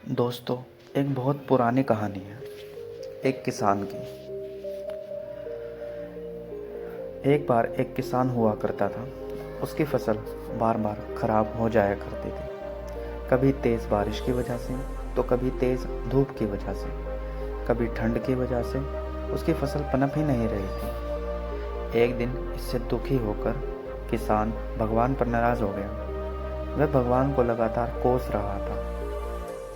दोस्तों, एक बहुत पुरानी कहानी है एक किसान की। एक बार एक किसान हुआ करता था। उसकी फसल बार बार खराब हो जाया करती थी। कभी तेज़ बारिश की वजह से, तो कभी तेज़ धूप की वजह से, कभी ठंड की वजह से उसकी फसल पनप ही नहीं रही थी। एक दिन इससे दुखी होकर किसान भगवान पर नाराज़ हो गया। वह भगवान को लगातार कोस रहा था।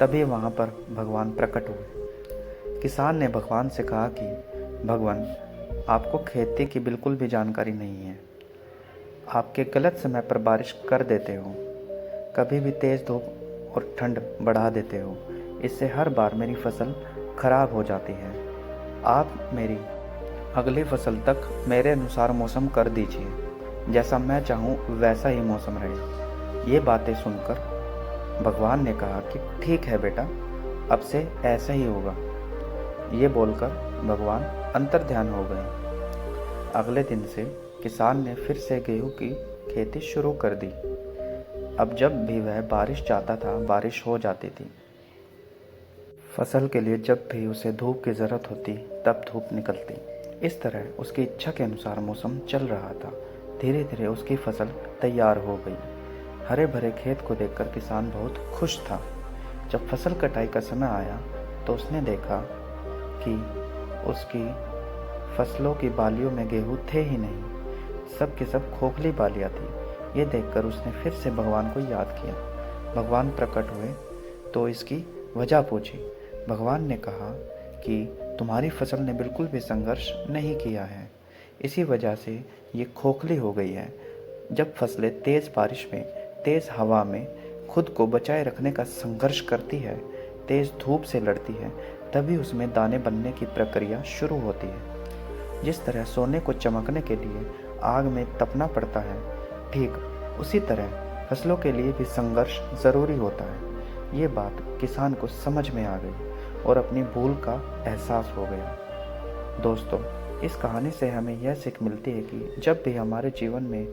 तभी वहाँ पर भगवान प्रकट हुए। किसान ने भगवान से कहा कि भगवान, आपको खेती की बिल्कुल भी जानकारी नहीं है। आपके गलत समय पर बारिश कर देते हो, कभी भी तेज़ धूप और ठंड बढ़ा देते हो। इससे हर बार मेरी फसल खराब हो जाती है। आप मेरी अगली फसल तक मेरे अनुसार मौसम कर दीजिए। जैसा मैं चाहूँ वैसा ही मौसम रहे। ये बातें सुनकर भगवान ने कहा कि ठीक है बेटा, अब से ऐसा ही होगा। ये बोलकर भगवान अंतर्ध्यान हो गए। अगले दिन से किसान ने फिर से गेहूं की खेती शुरू कर दी। अब जब भी वह बारिश चाहता था, बारिश हो जाती थी। फसल के लिए जब भी उसे धूप की ज़रूरत होती, तब धूप निकलती। इस तरह उसकी इच्छा के अनुसार मौसम चल रहा था। धीरे धीरे उसकी फसल तैयार हो गई। हरे भरे खेत को देखकर किसान बहुत खुश था। जब फसल कटाई का समय आया तो उसने देखा कि उसकी फसलों की बालियों में गेहूं थे ही नहीं, सब के सब खोखली बालियां थी। ये देखकर उसने फिर से भगवान को याद किया। भगवान प्रकट हुए तो इसकी वजह पूछी। भगवान ने कहा कि तुम्हारी फसल ने बिल्कुल भी संघर्ष नहीं किया है, इसी वजह से ये खोखली हो गई है। जब फसलें तेज़ बारिश में, तेज़ हवा में खुद को बचाए रखने का संघर्ष करती है, तेज़ धूप से लड़ती है, तभी उसमें दाने बनने की प्रक्रिया शुरू होती है। जिस तरह सोने को चमकने के लिए आग में तपना पड़ता है, ठीक उसी तरह फसलों के लिए भी संघर्ष ज़रूरी होता है। ये बात किसान को समझ में आ गई और अपनी भूल का एहसास हो गया। दोस्तों, इस कहानी से हमें यह सीख मिलती है कि जब भी हमारे जीवन में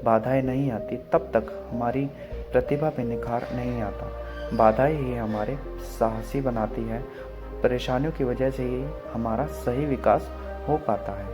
बाधाएं नहीं आती, तब तक हमारी प्रतिभा पे निखार नहीं आता। बाधाएं ही हमारे साहसी बनाती है। परेशानियों की वजह से ही हमारा सही विकास हो पाता है।